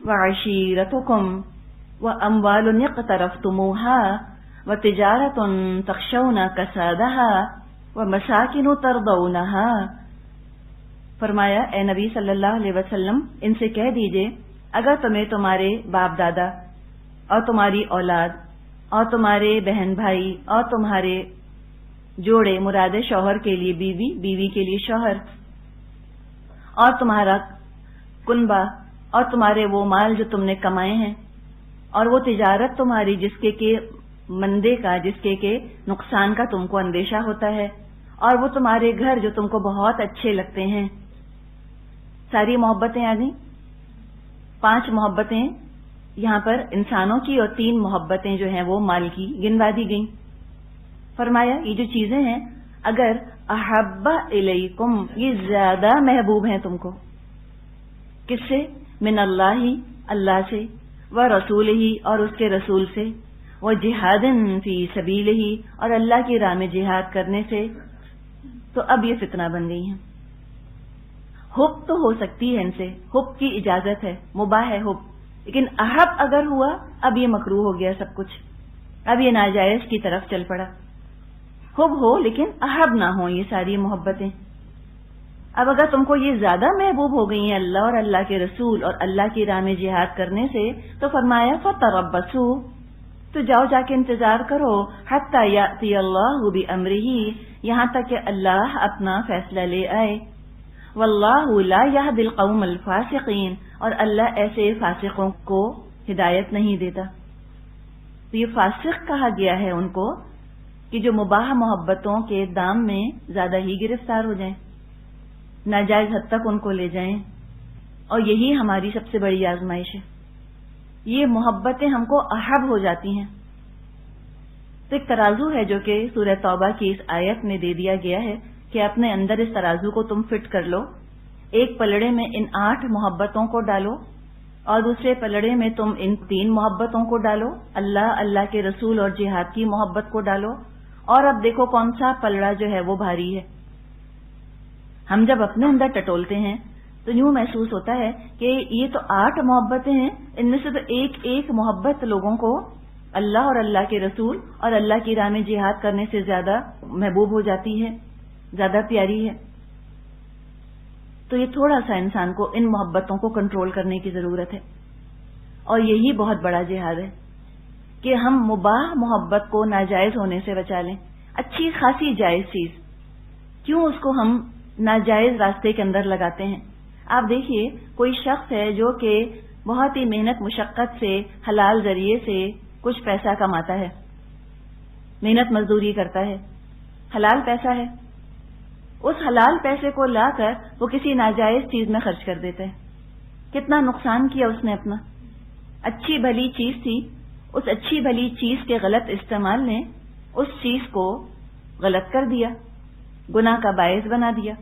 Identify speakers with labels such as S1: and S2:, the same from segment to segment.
S1: وعشیرتکم واموال اقترفتموها وتجارۃ تخشون کسادها ومساکن ترضونها۔ فرمایا اے نبی صلی اللہ علیہ وسلم ان سے کہہ دیجئے اگر تمہیں تمہارے باپ دادا اور تمہاری اولاد اور تمہارے بہن بھائی اور تمہارے جوڑے مراد شوہر کے لیے بیوی، بیوی کے لیے شوہر، اور تمہارا کنبہ اور تمہارے وہ مال جو تم نے کمائے ہیں، اور وہ تجارت تمہاری جس کے کہ مندے کا، جس کے کہ نقصان کا تم کو اندیشہ ہوتا ہے، اور وہ تمہارے گھر جو تم کو بہت اچھے لگتے ہیں۔ ساری محبتیں آ گئیں، 5 محبتیں یہاں پر انسانوں کی اور 3 محبتیں جو ہیں وہ مال کی گنوا دی گئیں۔ فرمایا یہ جو چیزیں ہیں اگر احب الیکم یہ زیادہ محبوب ہیں تم کو، کس سے؟ من اللہ اللہ سے، ورسولہ اور اس کے رسول سے، وجہاد فی سبیلہ اور اللہ کی راہ میں جہاد کرنے سے، تو اب یہ فتنہ بن گئی ہیں۔ حب تو ہو سکتی ہے ان سے، حب کی اجازت ہے، مباح ہے حب، لیکن احب اگر ہوا اب یہ مکروہ ہو گیا سب کچھ، اب یہ ناجائز کی طرف چل پڑا۔ حب ہو لیکن احب نہ ہو یہ ساری محبتیں۔ اب اگر تم کو یہ زیادہ محبوب ہو گئی ہیں اللہ اور اللہ کے رسول اور اللہ کی راہ میں جہاد کرنے سے، تو فرمایا فتربصوا تو جاؤ جا کے انتظار کرو، حتی یأتی اللہ بامرہ یہاں تک کہ اللہ اپنا فیصلہ لے آئے، واللہ لا یہدی القوم الفاسقین اور اللہ ایسے فاسقوں کو ہدایت نہیں دیتا۔ تو یہ فاسق کہا گیا ہے ان کو کہ جو مباح محبتوں کے دام میں زیادہ ہی گرفتار ہو جائیں، ناجائز حد تک ان کو لے جائیں، اور یہی ہماری سب سے بڑی آزمائش ہے۔ یہ محبتیں ہم کو احب ہو جاتی ہیں۔ تو ایک ترازو ہے جو کہ سورہ توبہ کی اس آیت میں دے دیا گیا ہے کہ اپنے اندر اس ترازو کو تم فٹ کر لو، ایک پلڑے میں ان 8 محبتوں کو ڈالو اور دوسرے پلڑے میں تم ان 3 محبتوں کو ڈالو، اللہ، اللہ کے رسول اور جہاد کی محبت کو ڈالو، اور اب دیکھو کون سا پلڑا جو ہے وہ بھاری ہے۔ ہم جب اپنے اندر ٹٹولتے ہیں تو یوں محسوس ہوتا ہے کہ یہ تو 8 محبتیں ہیں، ان میں سے تو ایک محبت لوگوں کو اللہ اور اللہ کے رسول اور اللہ کی راہ میں جہاد کرنے سے زیادہ محبوب ہو جاتی ہے، زیادہ پیاری ہے۔ تو یہ تھوڑا سا انسان کو ان محبتوں کو کنٹرول کرنے کی ضرورت ہے، اور یہی بہت بڑا جہاد ہے کہ ہم مباح محبت کو ناجائز ہونے سے بچا لیں۔ اچھی خاصی جائز چیز کیوں اس کو ہم ناجائز راستے کے اندر لگاتے ہیں؟ آپ دیکھیے کوئی شخص ہے جو کہ بہت ہی محنت مشقت سے حلال ذریعے سے کچھ پیسہ کماتا ہے، محنت مزدوری کرتا ہے، حلال پیسہ ہے، اس حلال پیسے کو لا کر وہ کسی ناجائز چیز میں خرچ کر دیتا ہے۔ کتنا نقصان کیا اس نے اپنا۔ اچھی بھلی چیز تھی، اس اچھی بھلی چیز کے غلط استعمال نے اس چیز کو غلط کر دیا، گناہ کا باعث بنا دیا۔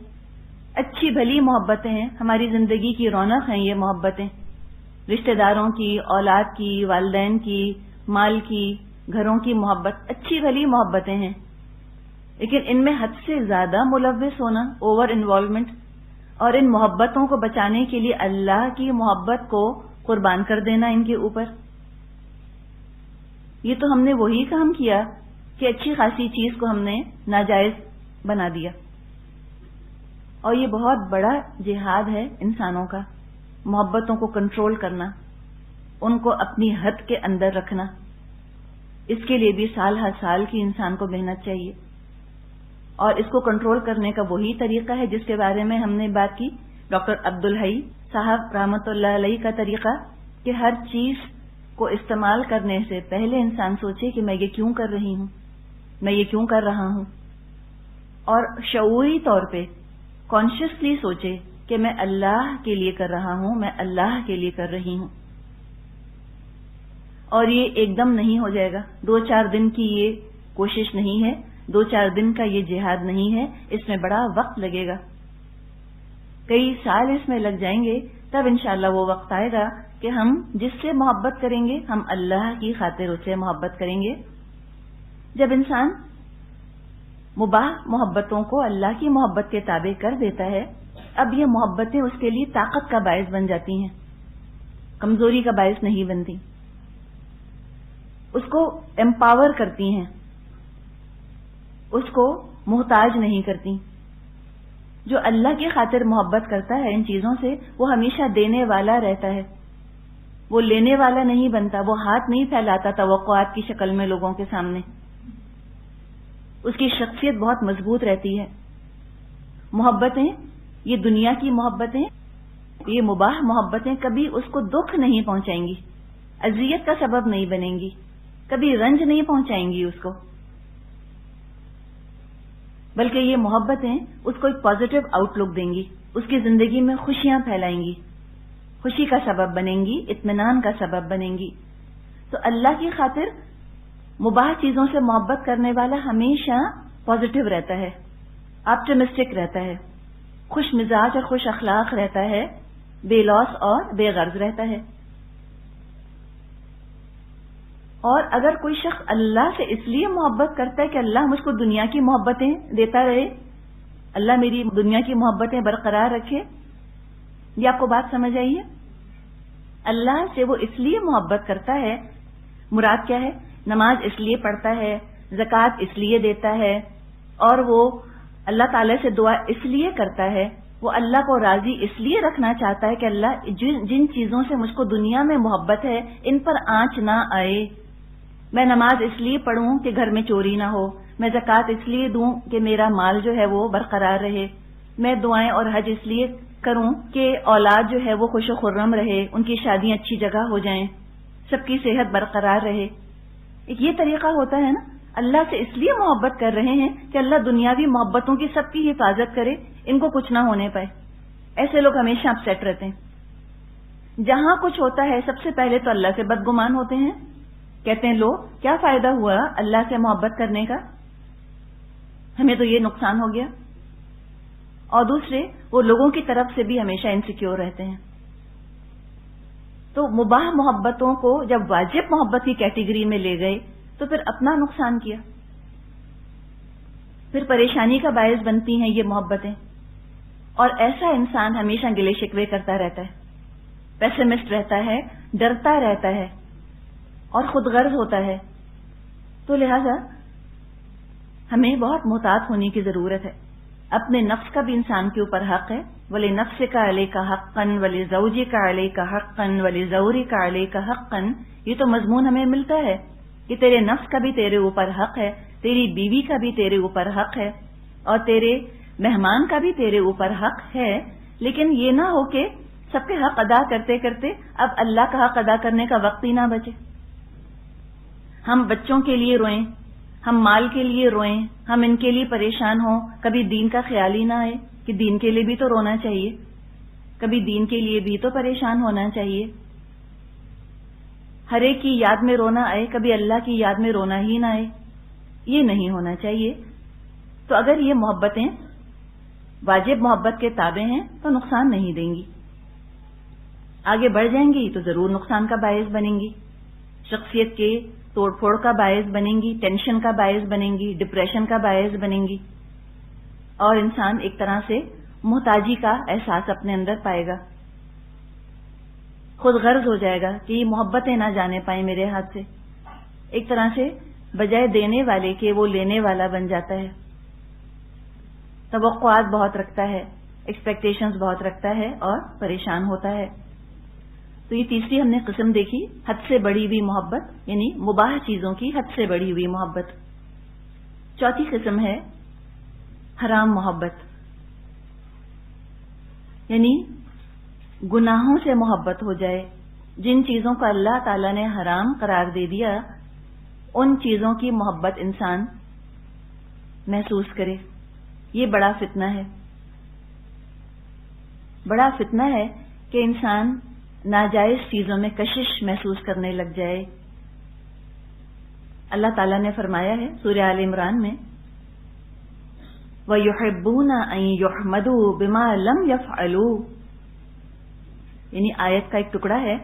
S1: اچھی بھلی محبتیں ہیں، ہماری زندگی کی رونق ہیں یہ محبتیں، رشتہ داروں کی، اولاد کی، والدین کی، مال کی، گھروں کی محبت، اچھی بھلی محبتیں ہیں، لیکن ان میں حد سے زیادہ ملوث ہونا، اوور انوالومنٹ، اور ان محبتوں کو بچانے کے لیے اللہ کی محبت کو قربان کر دینا ان کے اوپر، یہ تو ہم نے وہی کام کیا کہ اچھی خاصی چیز کو ہم نے ناجائز بنا دیا۔ اور یہ بہت بڑا جہاد ہے انسانوں کا، محبتوں کو کنٹرول کرنا، ان کو اپنی حد کے اندر رکھنا۔ اس کے لیے بھی سال ہر سال کی انسان کو محنت چاہیے، اور اس کو کنٹرول کرنے کا وہی طریقہ ہے جس کے بارے میں ہم نے بات کی، ڈاکٹر عبدالحی صاحب رحمۃ اللہ علیہ کا طریقہ، کہ ہر چیز کو استعمال کرنے سے پہلے انسان سوچے کہ میں یہ کیوں کر رہی ہوں، میں یہ کیوں کر رہا ہوں، اور شعوری طور پہ کانشیسلی سوچے کہ میں اللہ کے لیے کر رہا ہوں، میں اللہ کے لیے کر رہی ہوں۔ اور یہ ایک دم نہیں ہو جائے گا، 2-4 دن کی یہ کوشش نہیں ہے، 2-4 دن کا یہ جہاد نہیں ہے، اس میں بڑا وقت لگے گا، کئی سال اس میں لگ جائیں گے، تب انشاءاللہ وہ وقت آئے گا کہ ہم جس سے محبت کریں گے ہم اللہ کی خاطر اس سے محبت کریں گے۔ جب انسان مباح محبتوں کو اللہ کی محبت کے تابع کر دیتا ہے، اب یہ محبتیں اس کے لیے طاقت کا باعث بن جاتی ہیں، کمزوری کا باعث نہیں بنتی، اس کو امپاور کرتی ہیں، اس کو محتاج نہیں کرتی۔ جو اللہ کی خاطر محبت کرتا ہے ان چیزوں سے، وہ ہمیشہ دینے والا رہتا ہے، وہ لینے والا نہیں بنتا، وہ ہاتھ نہیں پھیلاتا توقعات کی شکل میں لوگوں کے سامنے۔ اس کی شخصیت بہت مضبوط رہتی ہے۔ محبتیں، یہ دنیا کی محبتیں، یہ مباح محبتیں کبھی اس کو دکھ نہیں پہنچائیں گی، اذیت کا سبب نہیں بنیں گی، کبھی رنج نہیں پہنچائیں گی اس کو، بلکہ یہ محبتیں اس کو ایک پازیٹو آؤٹ لک دیں گی، اس کی زندگی میں خوشیاں پھیلائیں گی، خوشی کا سبب بنیں گی، اطمینان کا سبب بنیں گی۔ تو اللہ کی خاطر مباح چیزوں سے محبت کرنے والا ہمیشہ پازیٹو رہتا ہے، آپٹمسٹک رہتا ہے، خوش مزاج اور خوش اخلاق رہتا ہے، بے لوث اور بے غرض رہتا ہے۔ اور اگر کوئی شخص اللہ سے اس لیے محبت کرتا ہے کہ اللہ مجھ کو دنیا کی محبتیں دیتا رہے، اللہ میری دنیا کی محبتیں برقرار رکھے، یہ آپ کو بات سمجھ آئی ہے؟ اللہ سے وہ اس لیے محبت کرتا ہے، مراد کیا ہے؟ نماز اس لیے پڑھتا ہے، زکوٰۃ اس لیے دیتا ہے، اور وہ اللہ تعالی سے دعا اس لیے کرتا ہے، وہ اللہ کو راضی اس لیے رکھنا چاہتا ہے کہ اللہ جن چیزوں سے مجھ کو دنیا میں محبت ہے ان پر آنچ نہ آئے۔ میں نماز اس لیے پڑھوں کہ گھر میں چوری نہ ہو، میں زکوٰۃ اس لیے دوں کہ میرا مال جو ہے وہ برقرار رہے، میں دعائیں اور حج اس لیے کروں کہ اولاد جو ہے وہ خوش و خرم رہے، ان کی شادیاں اچھی جگہ ہو جائیں، سب کی صحت برقرار رہے۔ ایک یہ طریقہ ہوتا ہے نا، اللہ سے اس لیے محبت کر رہے ہیں کہ اللہ دنیاوی محبتوں کی سب کی حفاظت کرے، ان کو کچھ نہ ہونے پائے۔ ایسے لوگ ہمیشہ اپسیٹ رہتے ہیں۔ جہاں کچھ ہوتا ہے سب سے پہلے تو اللہ سے بدگمان ہوتے ہیں، کہتے ہیں لو کیا فائدہ ہوا اللہ سے محبت کرنے کا، ہمیں تو یہ نقصان ہو گیا۔ اور دوسرے وہ لوگوں کی طرف سے بھی ہمیشہ انسیکیور رہتے ہیں۔ تو مباح محبتوں کو جب واجب محبت کی کیٹیگری میں لے گئے تو پھر اپنا نقصان کیا، پھر پریشانی کا باعث بنتی ہیں یہ محبتیں، اور ایسا انسان ہمیشہ گلے شکوے کرتا رہتا ہے، پیسمسٹ رہتا ہے، ڈرتا رہتا ہے اور خود غرض ہوتا ہے۔ تو لہذا ہمیں بہت محتاط ہونے کی ضرورت ہے۔ اپنے نفس کا بھی انسان کے اوپر حق ہے، وَلِنَفْسِكَ عَلَيْكَ حَقًّا وَلِزَوْجِكَ عَلَيْكَ حَقًّا وَلِزَوْرِكَ عَلَيْكَ حَقًّا، یہ تو مضمون ہمیں ملتا ہے کہ تیرے نفس کا بھی تیرے اوپر حق ہے، تیری بیوی کا بھی تیرے اوپر حق ہے، اور تیرے مہمان کا بھی تیرے اوپر حق ہے۔ لیکن یہ نہ ہو کہ سب کے حق ادا کرتے کرتے اب اللہ کا حق ادا کرنے کا وقت ہی نہ بچے۔ ہم بچوں کے لیے روئیں، ہم مال کے لیے روئیں، ہم ان کے لیے پریشان ہوں، کبھی دین کا خیال ہی نہ آئے کہ دین کے لیے بھی تو رونا چاہیے، کبھی دین کے لیے بھی تو پریشان ہونا چاہیے۔ ہر ایک کی یاد میں رونا آئے، کبھی اللہ کی یاد میں رونا ہی نہ آئے، یہ نہیں ہونا چاہیے۔ تو اگر یہ محبتیں واجب محبت کے تابع ہیں تو نقصان نہیں دیں گی، آگے بڑھ جائیں گی تو ضرور نقصان کا باعث بنیں گی، شخصیت کے توڑ پھوڑ کا باعث بنیں گی، ٹینشن کا باعث بنیں گی، ڈپریشن کا باعث بنیں گی، اور انسان ایک طرح سے محتاجی کا احساس اپنے اندر پائے گا، خود غرض ہو جائے گا کہ یہ محبتیں نہ جانے پائیں میرے ہاتھ سے، ایک طرح سے بجائے دینے والے کے وہ لینے والا بن جاتا ہے، توقعات بہت رکھتا ہے، ایکسپیکٹیشنز بہت رکھتا ہے اور پریشان ہوتا ہے۔ تو یہ تیسری ہم نے قسم دیکھی، حد سے بڑھی ہوئی محبت، یعنی مباح چیزوں کی حد سے بڑھی ہوئی محبت۔ چوتھی قسم ہے حرام محبت، یعنی گناہوں سے محبت ہو جائے، جن چیزوں کو اللہ تعالی نے حرام قرار دے دیا ان چیزوں کی محبت انسان محسوس کرے۔ یہ بڑا فتنہ ہے، بڑا فتنہ ہے کہ انسان ناجائز چیزوں میں کشش محسوس کرنے لگ جائے۔ اللہ تعالیٰ نے فرمایا ہے سورہ آل عمران میں، وَيُحِبُّونَ أَن يُحْمَدُوا بِمَا لَمْ يَفْعَلُوا، یعنی آیت کا ایک ٹکڑا ہے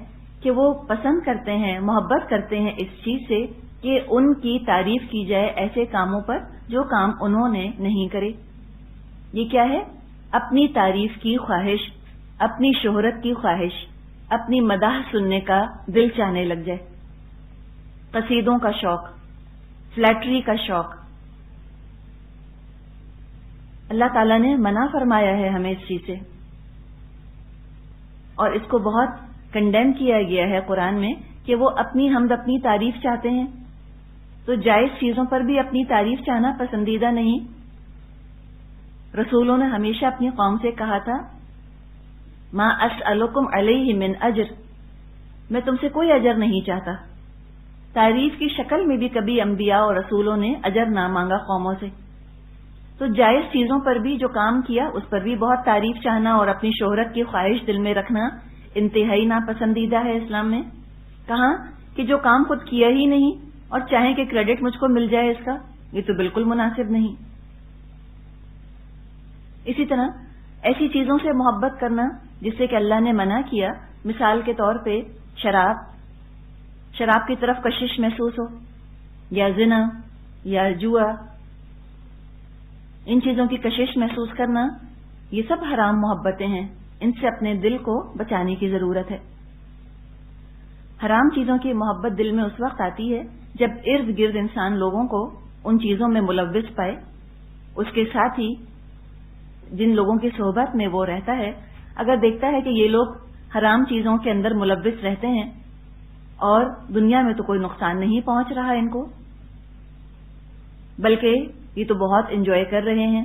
S1: کہ وہ پسند کرتے ہیں، محبت کرتے ہیں اس چیز سے کہ ان کی تعریف کی جائے ایسے کاموں پر جو کام انہوں نے نہیں کرے۔ یہ کیا ہے؟ اپنی تعریف کی خواہش، اپنی شہرت کی خواہش، اپنی مداح سننے کا دل چاہنے لگ جائے، قصیدوں کا شوق، فلیٹری کا شوق. اللہ تعالیٰ نے منع فرمایا ہے ہمیں اس چیز سے، اور اس کو بہت کنڈیم کیا گیا ہے قرآن میں کہ وہ اپنی حمد، اپنی تعریف چاہتے ہیں. تو جائز چیزوں پر بھی اپنی تعریف چاہنا پسندیدہ نہیں. رسولوں نے ہمیشہ اپنی قوم سے کہا تھا ما اسألکم علیہ من اجر، میں تم سے کوئی اجر نہیں چاہتا. تعریف کی شکل میں بھی کبھی انبیاء اور رسولوں نے اجر نہ مانگا قوموں سے. تو جائز چیزوں پر بھی جو کام کیا اس پر بھی بہت تعریف چاہنا اور اپنی شہرت کی خواہش دل میں رکھنا انتہائی ناپسندیدہ ہے اسلام میں. کہاں کہ جو کام خود کیا ہی نہیں اور چاہیں کہ کریڈٹ مجھ کو مل جائے اس کا، یہ تو بالکل مناسب نہیں. اسی طرح ایسی چیزوں سے محبت کرنا جس سے کہ اللہ نے منع کیا، مثال کے طور پہ شراب کی طرف کشش محسوس ہو، یا زنا یا جوا، ان چیزوں کی کشش محسوس کرنا، یہ سب حرام محبتیں ہیں. ان سے اپنے دل کو بچانے کی ضرورت ہے. حرام چیزوں کی محبت دل میں اس وقت آتی ہے جب ارد گرد انسان لوگوں کو ان چیزوں میں ملوث پائے. اس کے ساتھ ہی جن لوگوں کی صحبت میں وہ رہتا ہے، اگر دیکھتا ہے کہ یہ لوگ حرام چیزوں کے اندر ملوث رہتے ہیں اور دنیا میں تو کوئی نقصان نہیں پہنچ رہا ان کو، بلکہ یہ تو بہت انجوائے کر رہے ہیں،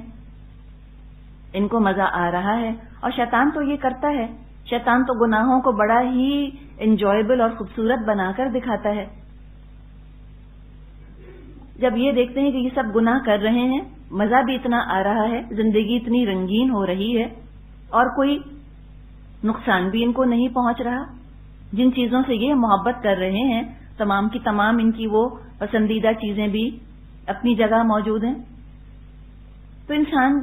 S1: ان کو مزہ آ رہا ہے. اور شیطان تو یہ کرتا ہے، شیطان تو گناہوں کو بڑا ہی انجوائبل اور خوبصورت بنا کر دکھاتا ہے. جب یہ دیکھتے ہیں کہ یہ سب گناہ کر رہے ہیں، مزہ بھی اتنا آ رہا ہے، زندگی اتنی رنگین ہو رہی ہے اور کوئی نقصان بھی ان کو نہیں پہنچ رہا، جن چیزوں سے یہ محبت کر رہے ہیں تمام کی تمام ان کی وہ پسندیدہ چیزیں بھی اپنی جگہ موجود ہیں، تو انسان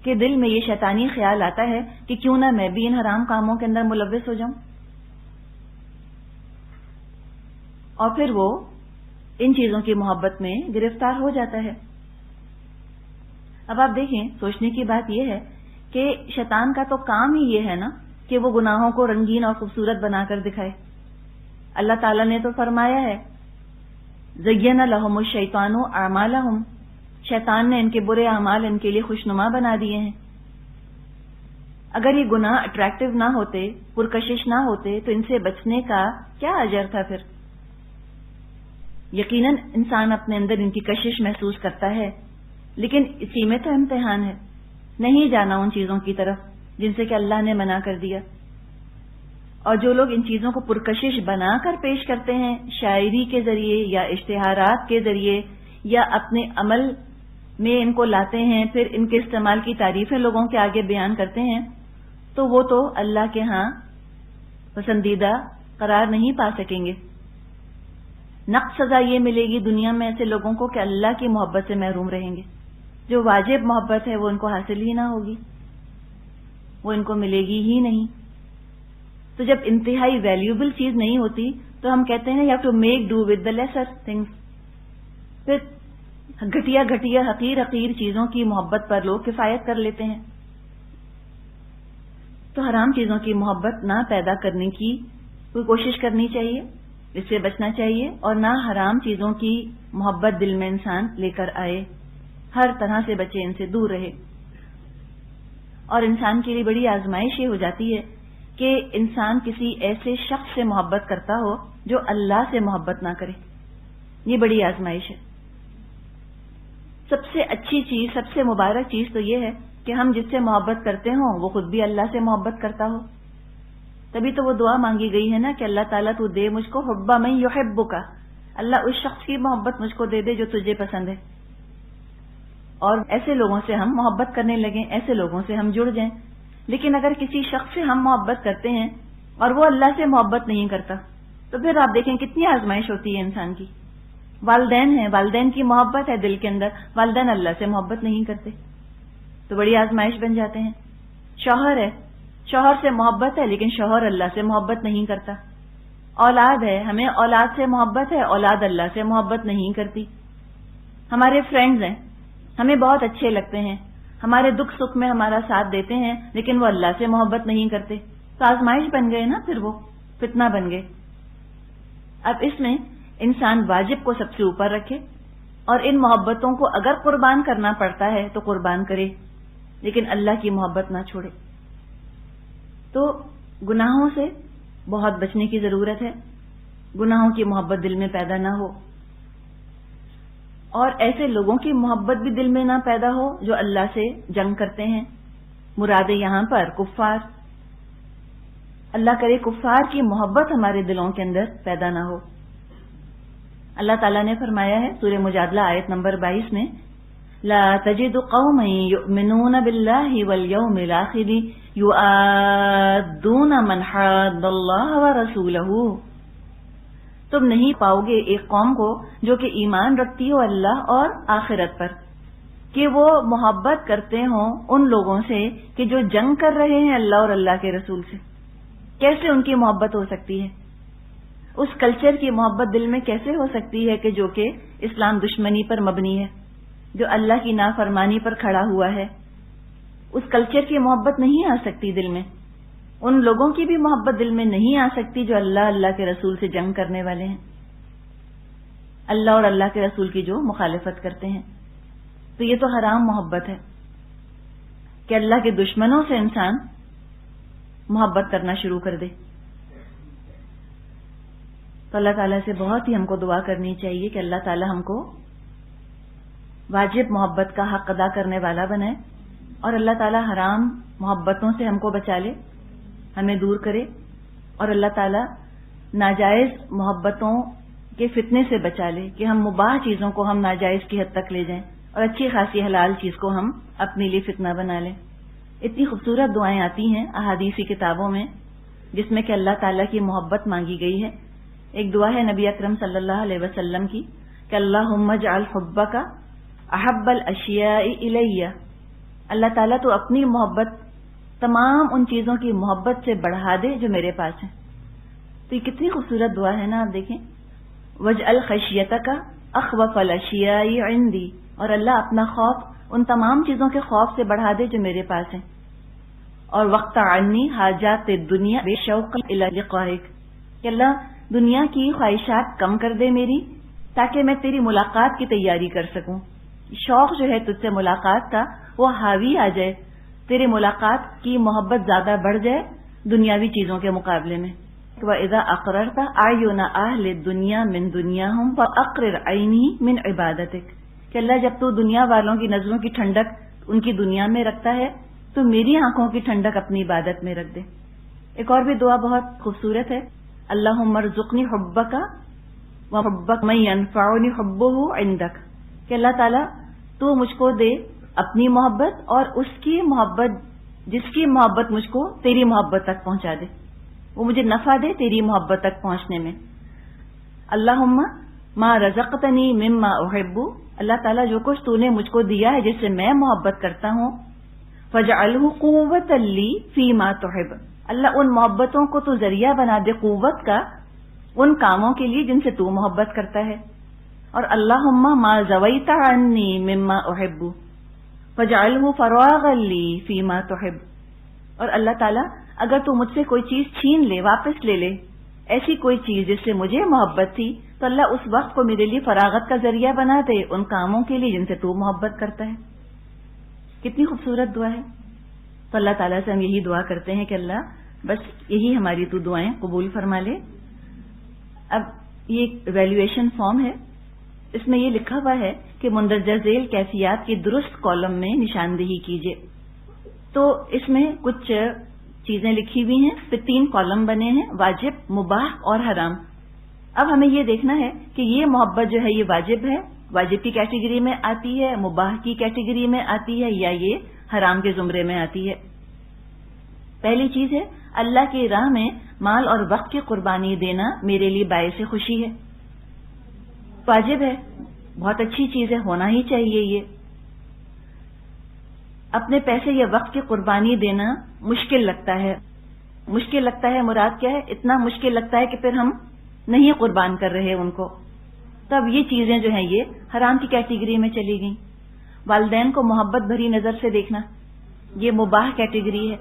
S1: کے دل میں یہ شیطانی خیال آتا ہے کہ کیوں نہ میں بھی ان حرام کاموں کے اندر ملوث ہو جاؤں، اور پھر وہ ان چیزوں کی محبت میں گرفتار ہو جاتا ہے. اب آپ دیکھیں، سوچنے کی بات یہ ہے کہ شیطان کا تو کام ہی یہ ہے نا کہ وہ گناہوں کو رنگین اور خوبصورت بنا کر دکھائے. اللہ تعالیٰ نے تو فرمایا ہے زین لہم الشیطان اعمالہم، شیطان نے ان کے برے اعمال ان کے لیے خوشنما بنا دیے ہیں. اگر یہ گناہ اٹریکٹیو نہ ہوتے، پرکشش نہ ہوتے تو ان سے بچنے کا کیا اجر تھا پھر؟ یقیناً انسان اپنے اندر ان کی کشش محسوس کرتا ہے، لیکن اسی میں تو امتحان ہے، نہیں جانا ان چیزوں کی طرف جن سے کہ اللہ نے منع کر دیا. اور جو لوگ ان چیزوں کو پرکشش بنا کر پیش کرتے ہیں شاعری کے ذریعے یا اشتہارات کے ذریعے یا اپنے عمل میں ان کو لاتے ہیں، پھر ان کے استعمال کی تعریفیں لوگوں کے آگے بیان کرتے ہیں، تو وہ تو اللہ کے ہاں پسندیدہ قرار نہیں پا سکیں گے. نقص سزا یہ ملے گی دنیا میں ایسے لوگوں کو کہ اللہ کی محبت سے محروم رہیں گے. جو واجب محبت ہے وہ ان کو حاصل ہی نہ ہوگی، وہ ان کو ملے گی ہی نہیں. تو جب انتہائی ویلیوبل چیز نہیں ہوتی تو ہم کہتے ہیں you have to make do with the lesser things. پھر گھٹیا گھٹیا حقیر چیزوں کی محبت پر لوگ کفایت کر لیتے ہیں. تو حرام چیزوں کی محبت نہ پیدا کرنے کی کوئی کوشش کرنی چاہیے، اس سے بچنا چاہیے، اور نہ حرام چیزوں کی محبت دل میں انسان لے کر آئے، ہر طرح سے بچے، ان سے دور رہے. اور انسان کے لیے بڑی آزمائش یہ ہو جاتی ہے کہ انسان کسی ایسے شخص سے محبت کرتا ہو جو اللہ سے محبت نہ کرے. یہ بڑی آزمائش ہے. سب سے اچھی چیز، سب سے مبارک چیز تو یہ ہے کہ ہم جس سے محبت کرتے ہوں وہ خود بھی اللہ سے محبت کرتا ہو. تبھی تو وہ دعا مانگی گئی ہے نا کہ اللہ تعالیٰ تو دے مجھ کو حب من یحبک، اللہ اس شخص کی محبت مجھ کو دے دے جو تجھے پسند ہے. اور ایسے لوگوں سے ہم محبت کرنے لگیں، ایسے لوگوں سے ہم جڑ جائیں. لیکن اگر کسی شخص سے ہم محبت کرتے ہیں اور وہ اللہ سے محبت نہیں کرتا تو پھر آپ دیکھیں کتنی آزمائش ہوتی ہے انسان کی. والدین ہیں، والدین کی محبت ہے دل کے اندر، والدین اللہ سے محبت نہیں کرتے تو بڑی آزمائش بن جاتے ہیں. شوہر ہے، شوہر سے محبت ہے لیکن شوہر اللہ سے محبت نہیں کرتا. اولاد ہے، ہمیں اولاد سے محبت ہے، اولاد اللہ سے محبت نہیں کرتی. ہمارے فرینڈز ہیں، ہمیں بہت اچھے لگتے ہیں، ہمارے دکھ سکھ میں ہمارا ساتھ دیتے ہیں لیکن وہ اللہ سے محبت نہیں کرتے. تو آزمائش بن گئے نا پھر وہ. فتنہ بن گئے۔ اب اس میں انسان واجب کو سب سے اوپر رکھے اور ان محبتوں کو اگر قربان کرنا پڑتا ہے تو قربان کرے، لیکن اللہ کی محبت نہ چھوڑے۔ تو گناہوں سے بہت بچنے کی ضرورت ہے، گناہوں کی محبت دل میں پیدا نہ ہو، اور ایسے لوگوں کی محبت بھی دل میں نہ پیدا ہو جو اللہ سے جنگ کرتے ہیں۔ مراد یہاں پر کفار، اللہ کرے کفار کی محبت ہمارے دلوں کے اندر پیدا نہ ہو۔ اللہ تعالیٰ نے فرمایا ہے سورہ مجادلہ آیت نمبر 22 میں، لا تجد قوما یؤمنون باللہ والیوم الآخر یؤادون من حاد اللہ ورسولہ، تم نہیں پاؤ گے ایک قوم کو جو کہ ایمان رکھتی ہو اللہ اور آخرت پر، کہ وہ محبت کرتے ہوں ان لوگوں سے کہ جو جنگ کر رہے ہیں اللہ اور اللہ کے رسول سے۔ کیسے ان کی محبت ہو سکتی ہے؟ اس کلچر کی محبت دل میں کیسے ہو سکتی ہے کہ جو کہ اسلام دشمنی پر مبنی ہے، جو اللہ کی نافرمانی پر کھڑا ہوا ہے؟ اس کلچر کی محبت نہیں آ سکتی دل میں، ان لوگوں کی بھی محبت دل میں نہیں آ سکتی جو اللہ کے رسول سے جنگ کرنے والے ہیں، اللہ اور اللہ کے رسول کی جو مخالفت کرتے ہیں۔ تو یہ تو حرام محبت ہے کہ اللہ کے دشمنوں سے انسان محبت کرنا شروع کر دے۔ تو اللہ تعالیٰ سے بہت ہی ہم کو دعا کرنی چاہیے کہ اللہ تعالیٰ ہم کو واجب محبت کا حق ادا کرنے والا بنائے، اور اللہ تعالیٰ حرام محبتوں سے ہم کو بچا لے، ہمیں دور کرے، اور اللہ تعالیٰ ناجائز محبتوں کے فتنے سے بچا لے کہ ہم مباح چیزوں کو ہم ناجائز کی حد تک لے جائیں اور اچھی خاصی حلال چیز کو ہم اپنے لیے فتنہ بنا لیں۔ اتنی خوبصورت دعائیں آتی ہیں احادیثی کتابوں میں جس میں کہ اللہ تعالیٰ کی محبت مانگی گئی ہے۔ ایک دعا ہے نبی اکرم صلی اللہ علیہ وسلم کی کہ اللہم اجعل حبک احب الاشیاء الی، اللہ تعالیٰ تو اپنی محبت تمام ان چیزوں کی محبت سے بڑھا دے جو میرے پاس ہیں۔ تو یہ کتنی خوبصورت دعا ہے نا، آپ دیکھیں، وجعل خشیتک اخوف الاشیاء عندی، اور اللہ اپنا خوف ان تمام چیزوں کے خوف سے بڑھا دے جو میرے پاس ہیں، اور وقت عنی حاجات الدنیا بشوق الی لقائک، کہ اللہ دنیا کی خواہشات کم کر دے میری تاکہ میں تیری ملاقات کی تیاری کر سکوں۔ شوق جو ہے تجھ سے ملاقات کا وہ حاوی آ جائے، تیرے ملاقات کی محبت زیادہ بڑھ جائے دنیاوی چیزوں کے مقابلے میں۔ وَإِذَا أَقْرَرْتَ أَعْيُنَ أَهْلِ الدُّنْيَا مِنْ دُنْيَاهُمْ فَأَقْرِرْ عَيْنِي مِنْ عِبَادَتِكَ، کہ اللہ جب تو دنیا والوں کی نظروں کی ٹھنڈک ان کی دنیا میں رکھتا ہے تو میری آنکھوں کی ٹھنڈک اپنی عبادت میں رکھ دے۔ ایک اور بھی دعا بہت خوبصورت ہے، اللہم ارزقنی حبک وحب من ینفعنی حبہ عندک، کہ اللہ تعالیٰ تو مجھ کو دے اپنی محبت اور اس کی محبت جس کی محبت مجھ کو تیری محبت تک پہنچا دے، وہ مجھے نفع دے تیری محبت تک پہنچنے میں۔ اللہم ما رزقتنی مما احب، اللہ تعالیٰ جو کچھ تو نے مجھ کو دیا ہے جس سے میں محبت کرتا ہوں، فجعلہ قوۃ لی فیما تحب، اللہ ان محبتوں کو تو ذریعہ بنا دے قوت کا ان کاموں کے لیے جن سے تو محبت کرتا ہے۔ اور اللہم ما زویت عنی مما احب فجعلہ فراغا لی فیما تحب، اور اللہ تعالیٰ اگر تو مجھ سے کوئی چیز چھین لے، واپس لے لے، ایسی کوئی چیز جس سے مجھے محبت تھی، تو اللہ اس وقت کو میرے لیے فراغت کا ذریعہ بنا دے ان کاموں کے لیے جن سے تو محبت کرتا ہے۔ کتنی خوبصورت دعا ہے۔ تو اللہ تعالیٰ سے ہم یہی دعا کرتے ہیں کہ اللہ بس یہی ہماری تو دعائیں قبول فرما لے۔ اب یہ ایک ایویلویشن فارم ہے، اس میں یہ لکھا ہوا ہے کہ مندرجہ ذیل کیفیات کی درست کالم میں نشاندہی کیجیے۔ تو اس میں کچھ چیزیں لکھی ہوئی ہیں، پھر 3 کالم بنے ہیں، واجب، مباح اور حرام۔ اب ہمیں یہ دیکھنا ہے کہ یہ محبت جو ہے یہ واجب ہے، واجب کی کیٹیگری میں آتی ہے، مباح کی کیٹیگری میں آتی ہے، یا یہ حرام کے زمرے میں آتی ہے۔ پہلی چیز ہے اللہ کی راہ میں مال اور وقت کی قربانی دینا میرے لیے باعث خوشی ہے، واجب ہے، بہت اچھی چیز ہے، ہونا ہی چاہیے۔ یہ اپنے پیسے یا وقت کی قربانی دینا مشکل لگتا ہے، مشکل لگتا ہے مراد کیا ہے؟ اتنا مشکل لگتا ہے کہ پھر ہم نہیں قربان کر رہے ان کو، تب یہ چیزیں جو ہیں یہ حرام کی کیٹیگری میں چلی گئیں۔ والدین کو محبت بھری نظر سے دیکھنا یہ مباح کیٹیگری ہے،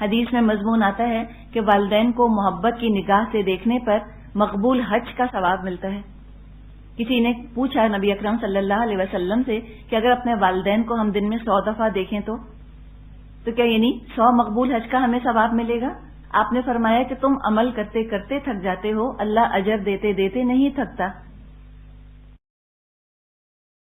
S1: حدیث میں مضمون آتا ہے کہ والدین کو محبت کی نگاہ سے دیکھنے پر مقبول حج کا ثواب ملتا ہے۔ کسی نے پوچھا نبی اکرم صلی اللہ علیہ وسلم سے کہ اگر اپنے والدین کو ہم دن میں 100 دفعہ دیکھیں تو کیا یعنی 100 مقبول حج کا ہمیں ثواب ملے گا؟ آپ نے فرمایا کہ تم عمل کرتے کرتے تھک جاتے ہو، اللہ اجر دیتے دیتے نہیں تھکتا۔